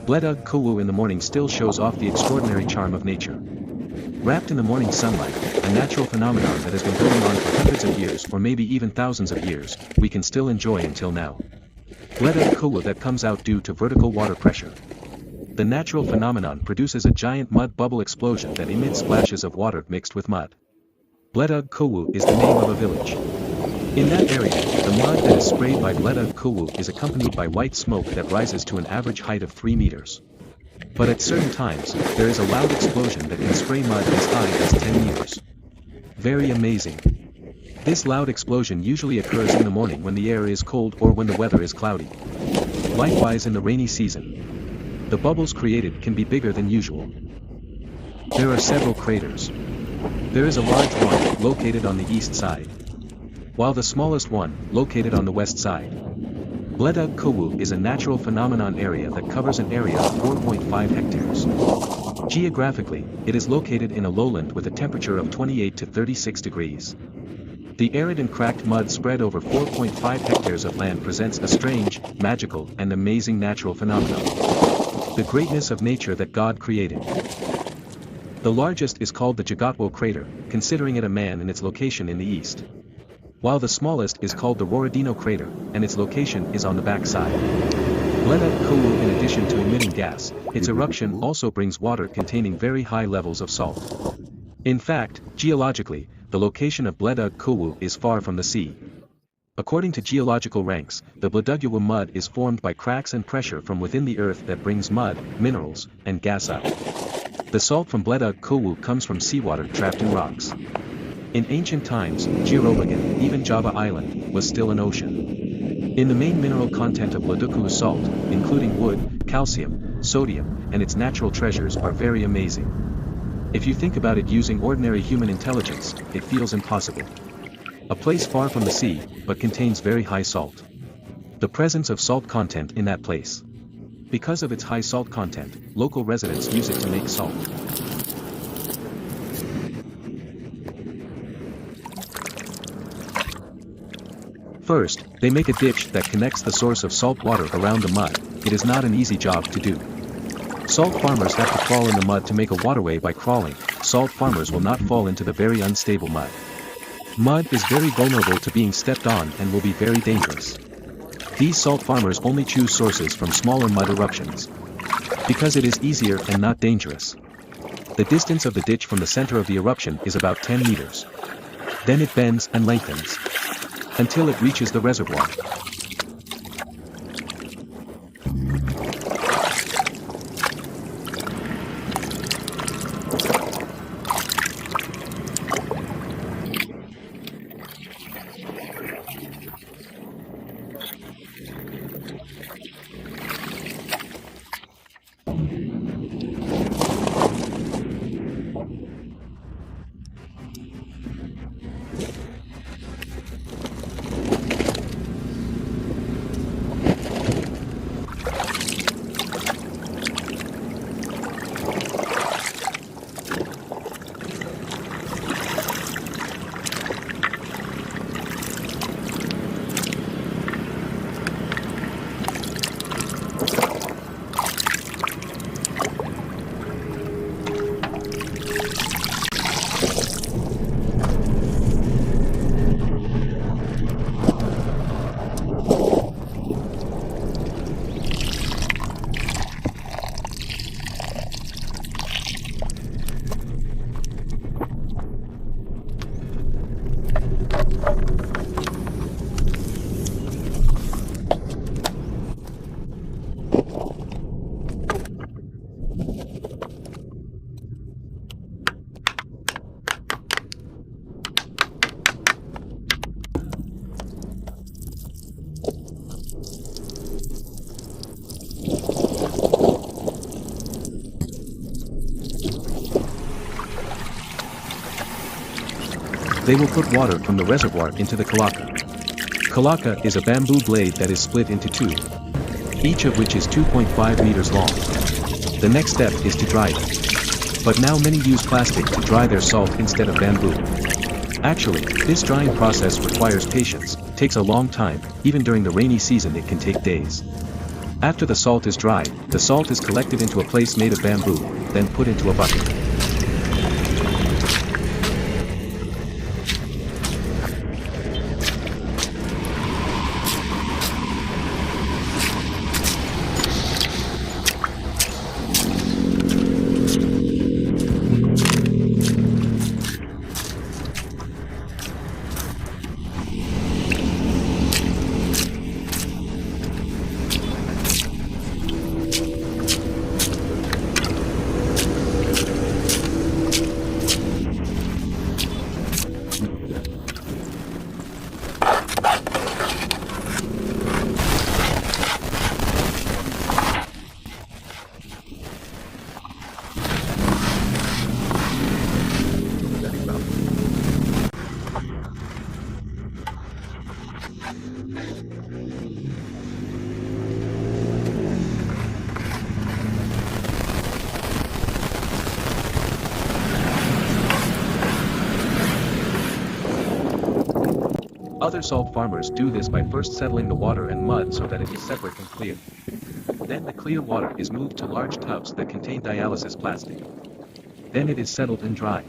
Bledug Kowu in the morning still shows off the extraordinary charm of nature. Wrapped in the morning sunlight, a natural phenomenon that has been going on for hundreds of years or maybe even thousands of years, we can still enjoy until now. Bledug Kowu that comes out due to vertical water pressure. The natural phenomenon produces a giant mud bubble explosion that emits splashes of water mixed with mud. Bledug Kowu is the name of a village. In that area, the mud that is sprayed by Bledug Kowu is accompanied by white smoke that rises to an average height of 3 meters. But at certain times, there is a loud explosion that can spray mud as high as 10 meters. Very amazing. This loud explosion usually occurs in the morning when the air is cold or when the weather is cloudy. Likewise in the rainy season. The bubbles created can be bigger than usual. There are several craters. There is a large one located on the east side, while the smallest one located on the west side. Bledug Kowu is a natural phenomenon area that covers an area of 4.5 hectares. Geographically, it is located in a lowland with a temperature of 28 to 36 degrees. The arid and cracked mud spread over 4.5 hectares of land presents a strange, magical, and amazing natural phenomenon. The greatness of nature that God created. The largest is called the Jagatwo crater, considering it a man in its location in the east. While the smallest is called the Rorodino crater, and its location is on the back side. Bledug Kowu, in addition to emitting gas, its eruption also brings water containing very high levels of salt. In fact, geologically, the location of Bledug Kowu is far from the sea. According to geological ranks, the Bledugyawu mud is formed by cracks and pressure from within the earth that brings mud, minerals, and gas up. The salt from Bledug Kowu comes from seawater trapped in rocks. In ancient times, Jirobagan, even Java Island, was still an ocean. In the main mineral content of Bledug Kowu salt, including wood, calcium, sodium, and its natural treasures are very amazing. If you think about it using ordinary human intelligence, it feels impossible. A place far from the sea, but contains very high salt. The presence of salt content in that place. Because of its high salt content, local residents use it to make salt. First, they make a ditch that connects the source of salt water around the mud. It is not an easy job to do. Salt farmers have to crawl in the mud to make a waterway. By crawling, salt farmers will not fall into the very unstable mud. Mud is very vulnerable to being stepped on and will be very dangerous. These salt farmers only choose sources from smaller mud eruptions, because it is easier and not dangerous. The distance of the ditch from the center of the eruption is about 10 meters. Then it bends and lengthens until it reaches the reservoir. They will put water from the reservoir into the kalaka. Kalaka is a bamboo blade that is split into two, each of which is 2.5 meters long. The next step is to dry it. But now many use plastic to dry their salt instead of bamboo. Actually, this drying process requires patience, takes a long time, even during the rainy season it can take days. After the salt is dried, the salt is collected into a place made of bamboo, then put into a bucket. Other salt farmers do this by first settling the water and mud so that it is separate and clear. Then the clear water is moved to large tubs that contain dialysis plastic. Then it is settled and dried.